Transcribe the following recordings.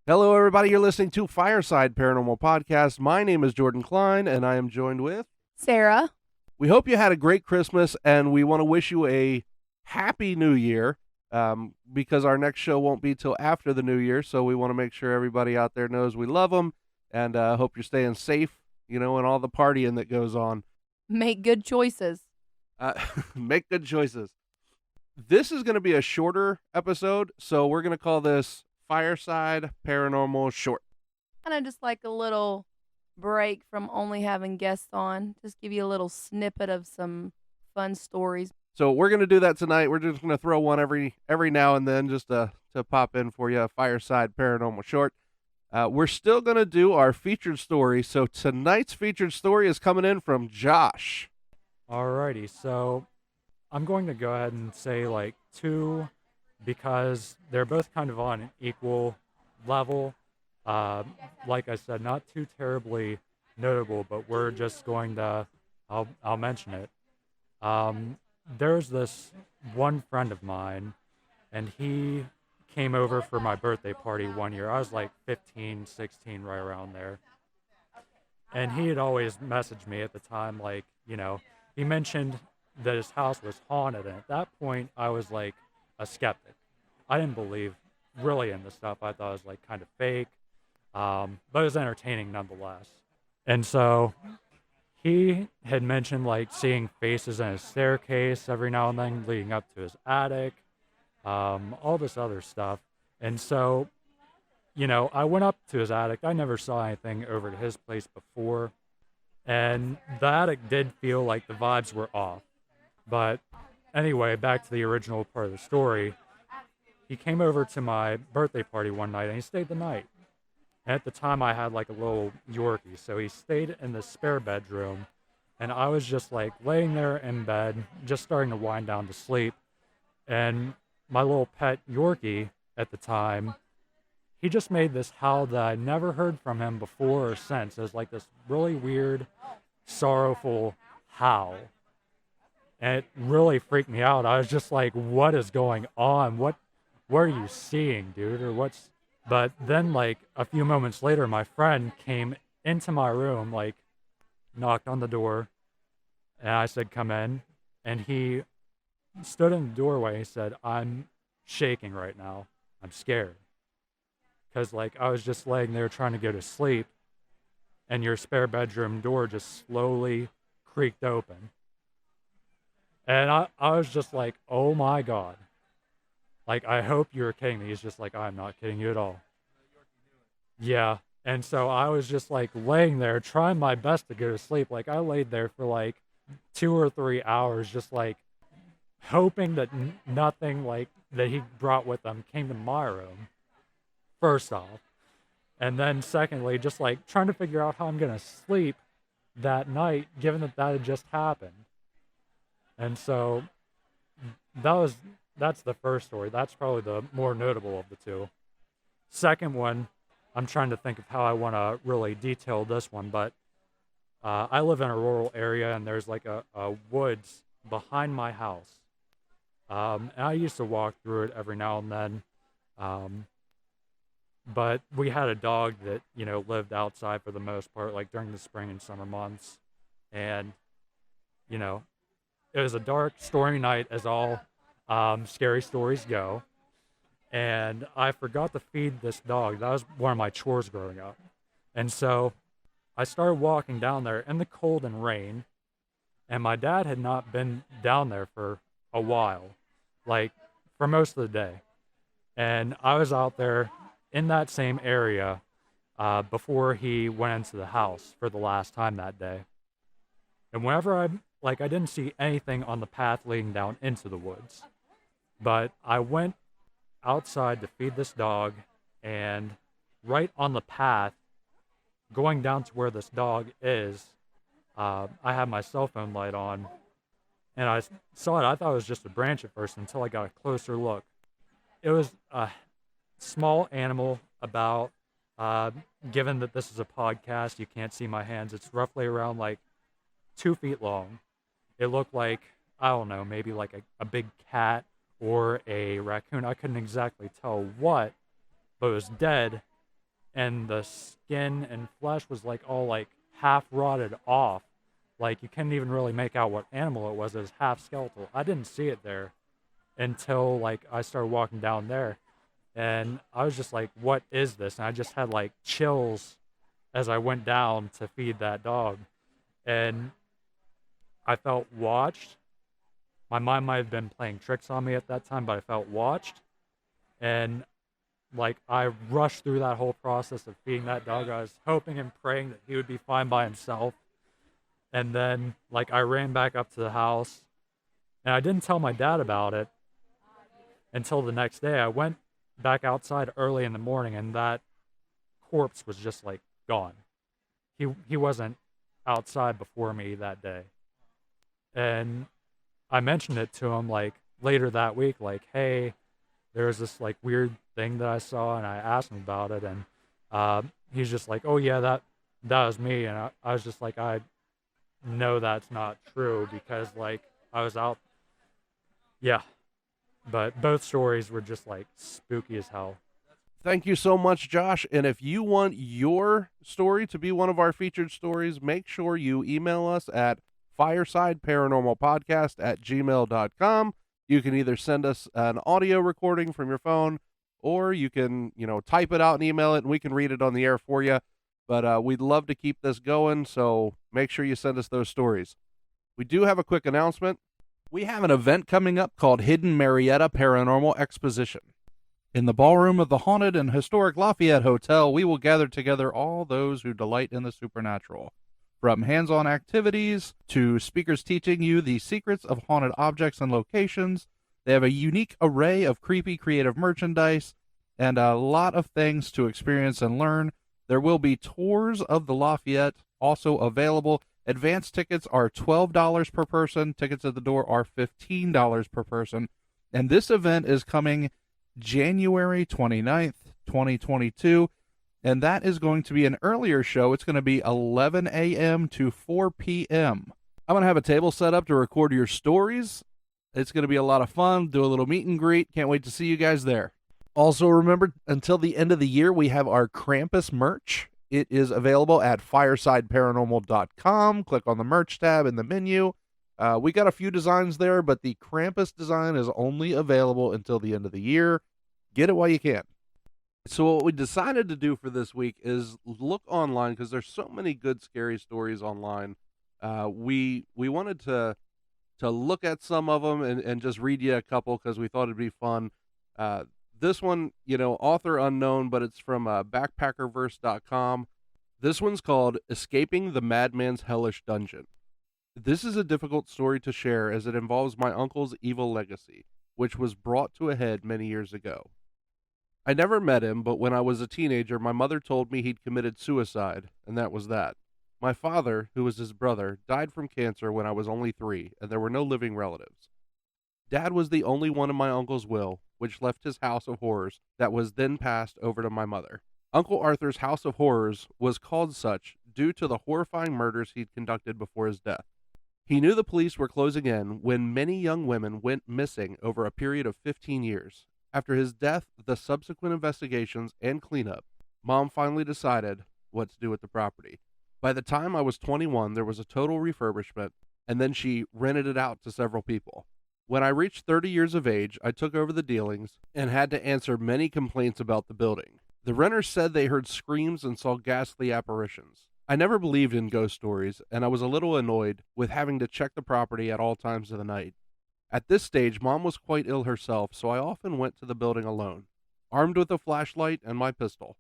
Hello, everybody. You're listening to Fireside Paranormal Podcast. My name is Jordan Cline, and I am joined with Sarah. We hope you had a great Christmas, and we want to wish you a happy New Year because our next show won't be till after the New Year. So we want to make sure everybody out there knows we love them, and hope you're staying safe, and all the partying that goes on. Make good choices. Uh, make good choices. This is going to be a shorter episode, so we're going to call this Fireside Paranormal Short. Kind of just like a little break from only having guests on. Just give you a little snippet of some fun stories. So we're going to do that tonight. We're just going to throw one every now and then just to pop in for you, Fireside Paranormal Short. We're still going to do our featured story. So tonight's featured story is coming in from Josh. Alrighty, so I'm going to go ahead and say like two because they're both kind of on an equal level. Like I said, not too terribly notable, but we're just going to, I'll mention it. There's this one friend of mine, and he came over for my birthday party one year. I was like 15, 16, right around there. And he had always messaged me at the time, like, he mentioned that his house was haunted. And at that point, I was like a skeptic. I didn't believe really in this stuff. I thought it was like kind of fake, but it was entertaining nonetheless. And so he had mentioned like seeing faces in his staircase every now and then leading up to his attic, all this other stuff. And so, I went up to his attic. I never saw anything over to his place before. And the attic did feel like the vibes were off. But anyway, back to the original part of the story. He came over to my birthday party one night and he stayed the night. And at the time I had like a little Yorkie, so he stayed in the spare bedroom. And I was just like laying there in bed, just starting to wind down to sleep. And my little pet Yorkie at the time, he just made this howl that I never heard from him before or since. It was like this really weird, sorrowful howl. And it really freaked me out. I was just like, what is going on? What are you seeing, dude? But then like a few moments later, my friend came into my room, like knocked on the door, and I said, come in. And he stood in the doorway. He said, I'm shaking right now. I'm scared. Because like I was just laying there trying to go to sleep, and your spare bedroom door just slowly creaked open. And I was just like, oh my God. Like, I hope you're kidding me. He's just like, I'm not kidding you at all. Yeah. And so I was just like laying there trying my best to go to sleep. Like I laid there for like 2 or 3 hours, just like hoping that nothing like that he brought with him came to my room. First off. And then secondly, just like trying to figure out how I'm going to sleep that night, given that had just happened. And so that's the first story. That's probably the more notable of the two. Second one, I'm trying to think of how I want to really detail this one, but I live in a rural area and there's like a woods behind my house. And I used to walk through it every now and then. But we had a dog that, lived outside for the most part, like during the spring and summer months. And, it was a dark, stormy night as all scary stories go. And I forgot to feed this dog. That was one of my chores growing up. And so I started walking down there in the cold and rain. And my dad had not been down there for a while, like for most of the day. And I was out there in that same area before he went into the house for the last time that day. And whenever I didn't see anything on the path leading down into the woods. But I went outside to feed this dog, and right on the path, going down to where this dog is, I had my cell phone light on, and I saw it. I thought it was just a branch at first until I got a closer look. It was a small animal, about, given that this is a podcast, you can't see my hands, it's roughly around like 2 feet long. It looked like, I don't know, maybe like a big cat or a raccoon. I couldn't exactly tell what, but it was dead and the skin and flesh was like all like half rotted off. Like you couldn't even really make out what animal it was. It was half skeletal. I didn't see it there until like I started walking down there, and I was just like, what is this? And I just had like chills as I went down to feed that dog, and I felt watched. My mind might have been playing tricks on me at that time, but I felt watched. And like I rushed through that whole process of feeding that dog. I was hoping and praying that he would be fine by himself. And then like I ran back up to the house, and I didn't tell my dad about it until the next day. I went back outside early in the morning, and that corpse was just like gone. He wasn't outside before me that day. And I mentioned it to him like later that week, like, hey, there's this like weird thing that I saw, and I asked him about it, and he's just like, oh yeah, that was me. And I was just like, I know that's not true, because like I was out. Yeah, but both stories were just like spooky as hell. Thank you so much, Josh. And if you want your story to be one of our featured stories, make sure you email us at firesideparanormalpodcast@gmail.com. You can either send us an audio recording from your phone, or you can, type it out and email it, and we can read it on the air for you. But we'd love to keep this going, so make sure you send us those stories. We do have a quick announcement. We have an event coming up called Hidden Marietta Paranormal Exposition. In the ballroom of the haunted and historic Lafayette Hotel, we will gather together all those who delight in the supernatural. From hands-on activities to speakers teaching you the secrets of haunted objects and locations, they have a unique array of creepy creative merchandise and a lot of things to experience and learn. There will be tours of the Lafayette also available. Advance tickets are $12 per person. Tickets at the door are $15 per person. And this event is coming January 29th, 2022. And that is going to be an earlier show. It's going to be 11 a.m. to 4 p.m. I'm going to have a table set up to record your stories. It's going to be a lot of fun. Do a little meet and greet. Can't wait to see you guys there. Also, remember, until the end of the year, we have our Krampus merch. It is available at firesideparanormal.com. Click on the merch tab in the menu. We got a few designs there, but the Krampus design is only available until the end of the year. Get it while you can. So what we decided to do for this week is look online, because there's so many good scary stories online. We wanted to look at some of them and just read you a couple, because we thought it'd be fun. This one, author unknown, but it's from backpackerverse.com. This one's called Escaping the Madman's Hellish Dungeon. This is a difficult story to share, as it involves my uncle's evil legacy, which was brought to a head many years ago. I never met him, but when I was a teenager, my mother told me he'd committed suicide, and that was that. My father, who was his brother, died from cancer when I was only 3, and there were no living relatives. Dad was the only one in my uncle's will, which left his house of horrors that was then passed over to my mother. Uncle Arthur's house of horrors was called such due to the horrifying murders he'd conducted before his death. He knew the police were closing in when many young women went missing over a period of 15 years. After his death, the subsequent investigations and cleanup, Mom finally decided what to do with the property. By the time I was 21, there was a total refurbishment, and then she rented it out to several people. When I reached 30 years of age, I took over the dealings and had to answer many complaints about the building. The renters said they heard screams and saw ghastly apparitions. I never believed in ghost stories, and I was a little annoyed with having to check the property at all times of the night. At this stage, Mom was quite ill herself, so I often went to the building alone, armed with a flashlight and my pistol.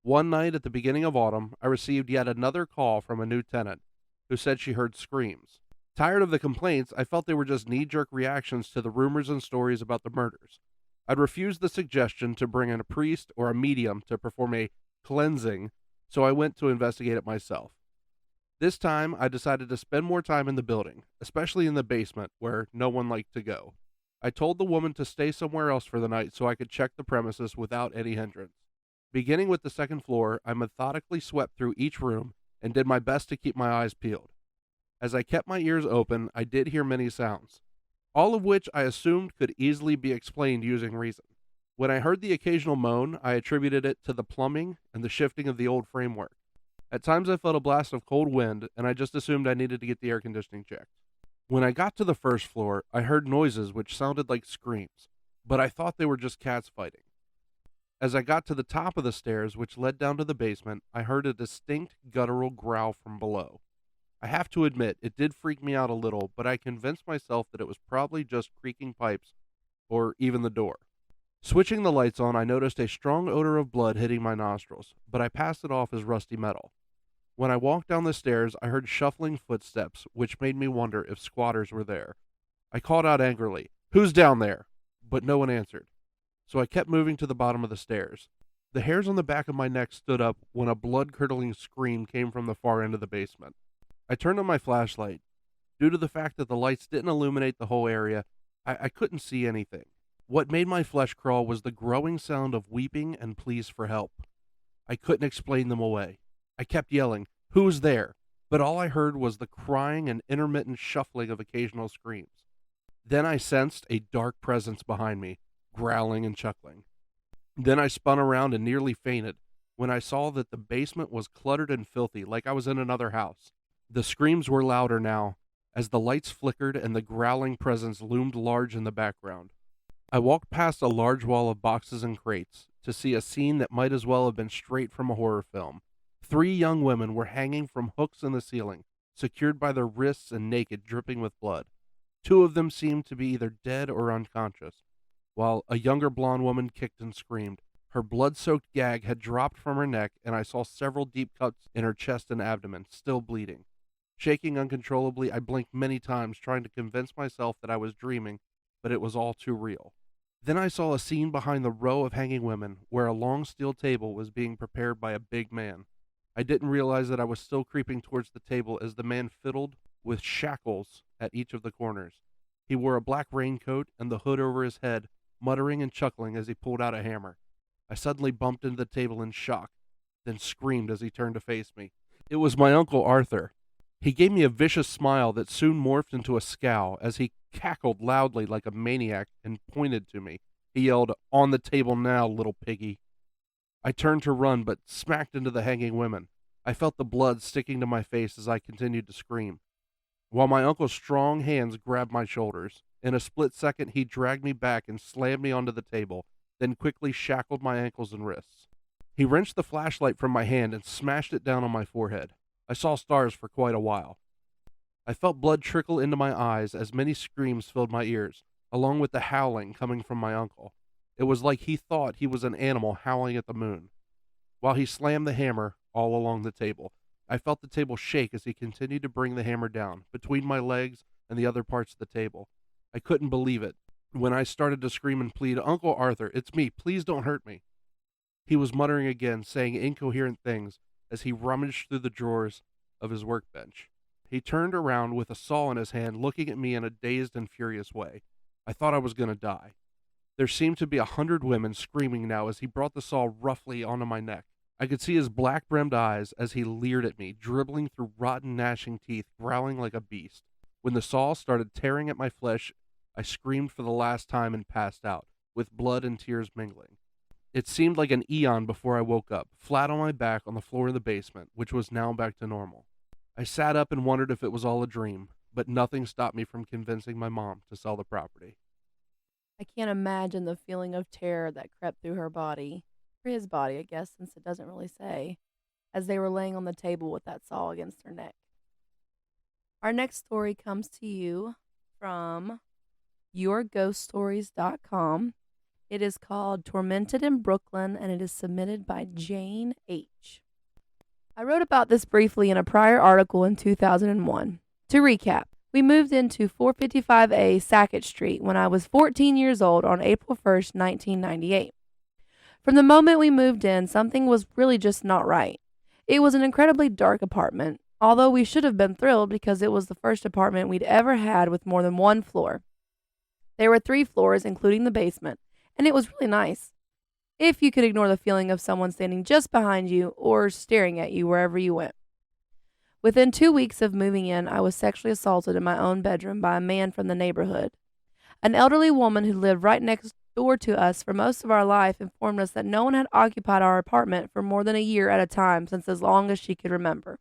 One night at the beginning of autumn, I received yet another call from a new tenant who said she heard screams. Tired of the complaints, I felt they were just knee-jerk reactions to the rumors and stories about the murders. I'd refused the suggestion to bring in a priest or a medium to perform a cleansing, so I went to investigate it myself. This time, I decided to spend more time in the building, especially in the basement, where no one liked to go. I told the woman to stay somewhere else for the night so I could check the premises without any hindrance. Beginning with the second floor, I methodically swept through each room and did my best to keep my eyes peeled. As I kept my ears open, I did hear many sounds, all of which I assumed could easily be explained using reason. When I heard the occasional moan, I attributed it to the plumbing and the shifting of the old framework. At times I felt a blast of cold wind, and I just assumed I needed to get the air conditioning checked. When I got to the first floor, I heard noises which sounded like screams, but I thought they were just cats fighting. As I got to the top of the stairs, which led down to the basement, I heard a distinct guttural growl from below. I have to admit, it did freak me out a little, but I convinced myself that it was probably just creaking pipes or even the door. Switching the lights on, I noticed a strong odor of blood hitting my nostrils, but I passed it off as rusty metal. When I walked down the stairs, I heard shuffling footsteps, which made me wonder if squatters were there. I called out angrily, "Who's down there?" But no one answered. So I kept moving to the bottom of the stairs. The hairs on the back of my neck stood up when a blood-curdling scream came from the far end of the basement. I turned on my flashlight. Due to the fact that the lights didn't illuminate the whole area, I couldn't see anything. What made my flesh crawl was the growing sound of weeping and pleas for help. I couldn't explain them away. I kept yelling, "Who's there?" But all I heard was the crying and intermittent shuffling of occasional screams. Then I sensed a dark presence behind me, growling and chuckling. Then I spun around and nearly fainted when I saw that the basement was cluttered and filthy, like I was in another house. The screams were louder now, as the lights flickered and the growling presence loomed large in the background. I walked past a large wall of boxes and crates to see a scene that might as well have been straight from a horror film. 3 young women were hanging from hooks in the ceiling, secured by their wrists and naked, dripping with blood. 2 of them seemed to be either dead or unconscious, while a younger blonde woman kicked and screamed. Her blood-soaked gag had dropped from her neck, and I saw several deep cuts in her chest and abdomen, still bleeding. Shaking uncontrollably, I blinked many times, trying to convince myself that I was dreaming, but it was all too real. Then I saw a scene behind the row of hanging women, where a long steel table was being prepared by a big man. I didn't realize that I was still creeping towards the table as the man fiddled with shackles at each of the corners. He wore a black raincoat and the hood over his head, muttering and chuckling as he pulled out a hammer. I suddenly bumped into the table in shock, then screamed as he turned to face me. It was my Uncle Arthur. He gave me a vicious smile that soon morphed into a scowl as he cackled loudly like a maniac and pointed to me. He yelled, "On the table now, little piggy." I turned to run, but smacked into the hanging women. I felt the blood sticking to my face as I continued to scream, while my uncle's strong hands grabbed my shoulders. In a split second, he dragged me back and slammed me onto the table, then quickly shackled my ankles and wrists. He wrenched the flashlight from my hand and smashed it down on my forehead. I saw stars for quite a while. I felt blood trickle into my eyes as many screams filled my ears, along with the howling coming from my uncle. It was like he thought he was an animal howling at the moon. While he slammed the hammer all along the table, I felt the table shake as he continued to bring the hammer down, between my legs and the other parts of the table. I couldn't believe it when I started to scream and plead, "Uncle Arthur, it's me, please don't hurt me." He was muttering again, saying incoherent things as he rummaged through the drawers of his workbench. He turned around with a saw in his hand, looking at me in a dazed and furious way. I thought I was going to die. There seemed to be 100 women screaming now as he brought the saw roughly onto my neck. I could see his black-brimmed eyes as he leered at me, dribbling through rotten, gnashing teeth, growling like a beast. When the saw started tearing at my flesh, I screamed for the last time and passed out, with blood and tears mingling. It seemed like an eon before I woke up, flat on my back on the floor of the basement, which was now back to normal. I sat up and wondered if it was all a dream, but nothing stopped me from convincing my mom to sell the property. I can't imagine the feeling of terror that crept through her body, or his body, I guess, since it doesn't really say, as they were laying on the table with that saw against their neck. Our next story comes to you from yourghoststories.com. It is called Tormented in Brooklyn, and it is submitted by Jane H. I wrote about this briefly in a prior article in 2001. To recap, we moved into 455A Sackett Street when I was 14 years old on April 1st, 1998. From the moment we moved in, something was really just not right. It was an incredibly dark apartment, although we should have been thrilled because it was the first apartment we'd ever had with more than one floor. There were 3 floors, including the basement, and it was really nice, if you could ignore the feeling of someone standing just behind you or staring at you wherever you went. Within 2 weeks of moving in, I was sexually assaulted in my own bedroom by a man from the neighborhood. An elderly woman who lived right next door to us for most of our life informed us that no one had occupied our apartment for more than a year at a time since as long as she could remember.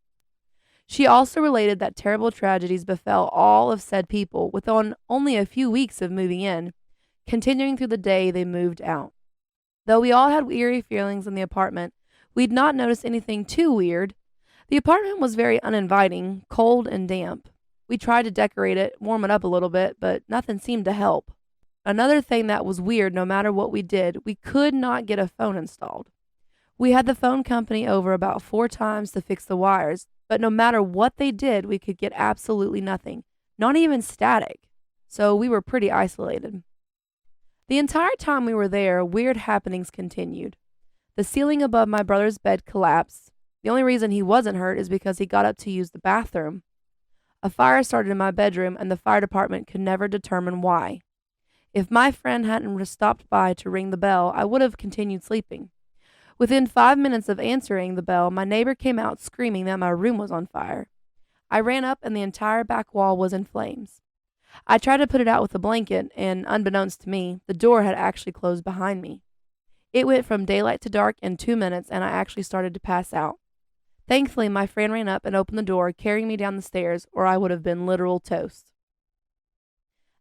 She also related that terrible tragedies befell all of said people within only a few weeks of moving in, continuing through the day they moved out. Though we all had eerie feelings in the apartment, we'd not noticed anything too weird. The apartment was very uninviting, cold and damp. We tried to decorate it, warm it up a little bit, but nothing seemed to help. Another thing that was weird, no matter what we did, we could not get a phone installed. We had the phone company over about 4 times to fix the wires, but no matter what they did, we could get absolutely nothing, not even static. So we were pretty isolated. The entire time we were there, weird happenings continued. The ceiling above my brother's bed collapsed. The only reason he wasn't hurt is because he got up to use the bathroom. A fire started in my bedroom, and the fire department could never determine why. If my friend hadn't stopped by to ring the bell, I would have continued sleeping. Within 5 minutes of answering the bell, my neighbor came out screaming that my room was on fire. I ran up, and the entire back wall was in flames. I tried to put it out with a blanket, and unbeknownst to me, the door had actually closed behind me. It went from daylight to dark in 2 minutes, and I actually started to pass out. Thankfully, my friend ran up and opened the door, carrying me down the stairs, or I would have been literal toast.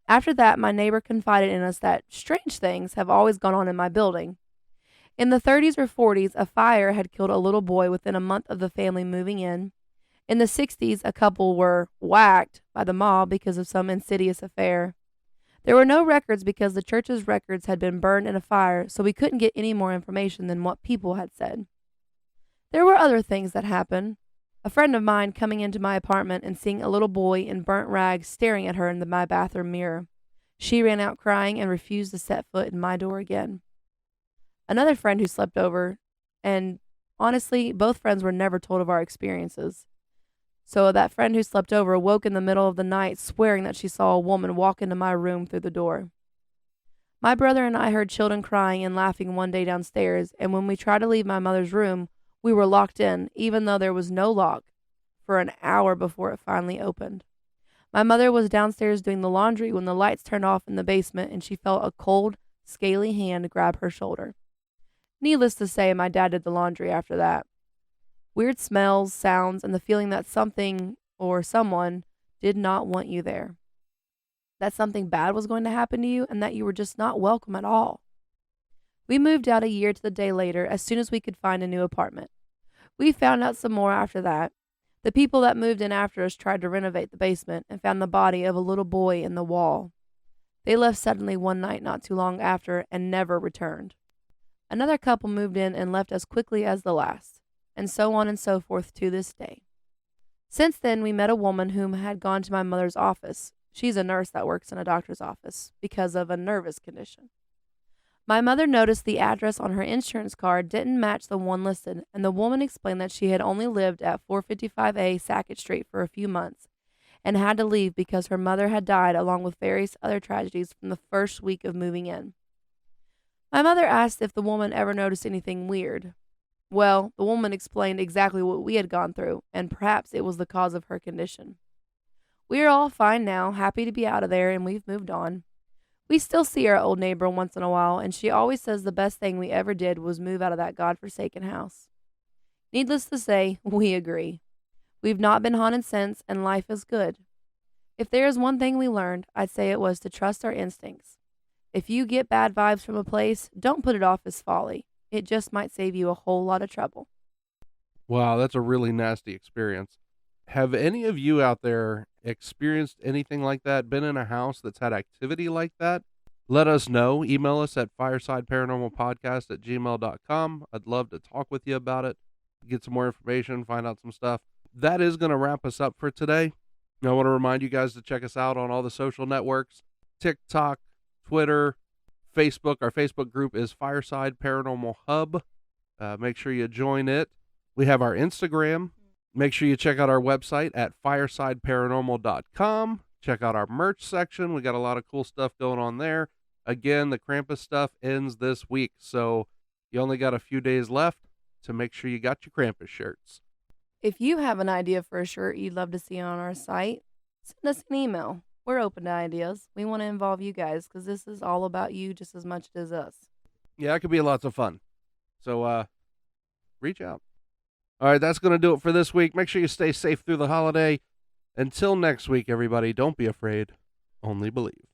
After that, my neighbor confided in us that strange things have always gone on in my building. In the 30s or 40s, a fire had killed a little boy within a month of the family moving in. In the 60s, a couple were whacked by the mob because of some insidious affair. There were no records because the church's records had been burned in a fire, so we couldn't get any more information than what people had said. There were other things that happened. A friend of mine coming into my apartment and seeing a little boy in burnt rags staring at her in my bathroom mirror. She ran out crying and refused to set foot in my door again. Another friend who slept over, and honestly, both friends were never told of our experiences. So that friend who slept over woke in the middle of the night swearing that she saw a woman walk into my room through the door. My brother and I heard children crying and laughing one day downstairs, and when we tried to leave my mother's room, we were locked in, even though there was no lock, for an hour before it finally opened. My mother was downstairs doing the laundry when the lights turned off in the basement, and she felt a cold, scaly hand grab her shoulder. Needless to say, my dad did the laundry after that. Weird smells, sounds, and the feeling that something or someone did not want you there. That something bad was going to happen to you and that you were just not welcome at all. We moved out a year to the day later as soon as we could find a new apartment. We found out some more after that. The people that moved in after us tried to renovate the basement and found the body of a little boy in the wall. They left suddenly one night not too long after and never returned. Another couple moved in and left as quickly as the last, and so on and so forth to this day. Since then, we met a woman whom had gone to my mother's office. She's a nurse that works in a doctor's office because of a nervous condition. My mother noticed the address on her insurance card didn't match the one listed, and the woman explained that she had only lived at 455A Sackett Street for a few months and had to leave because her mother had died along with various other tragedies from the first week of moving in. My mother asked if the woman ever noticed anything weird. Well, the woman explained exactly what we had gone through, and perhaps it was the cause of her condition. We are all fine now, happy to be out of there, and we've moved on. We still see our old neighbor once in a while, and she always says the best thing we ever did was move out of that godforsaken house. Needless to say, we agree. We've not been haunted since, and life is good. If there is one thing we learned, I'd say it was to trust our instincts. If you get bad vibes from a place, don't put it off as folly. It just might save you a whole lot of trouble. Wow, that's a really nasty experience. Have any of you out there experienced anything like that? Been in a house that's had activity like that? Let us know. Email us at firesideParanormalPodcast@gmail.com. I'd love to talk with you about it, get some more information, find out some stuff. That is going to wrap us up for today. I want to remind you guys to check us out on all the social networks, TikTok, Twitter, Facebook. Our Facebook group is Fireside Paranormal Hub. Make sure you join it. We have our Instagram. Make sure you check out our website at firesideparanormal.com. Check out our merch section. We got a lot of cool stuff going on there. Again, the Krampus stuff ends this week, so you only got a few days left to make sure you got your Krampus shirts. If you have an idea for a shirt you'd love to see on our site, send us an email. We're open to ideas. We want to involve you guys because this is all about you just as much as us. Yeah, it could be lots of fun. So, reach out. All right, that's going to do it for this week. Make sure you stay safe through the holiday. Until next week, everybody, don't be afraid, only believe.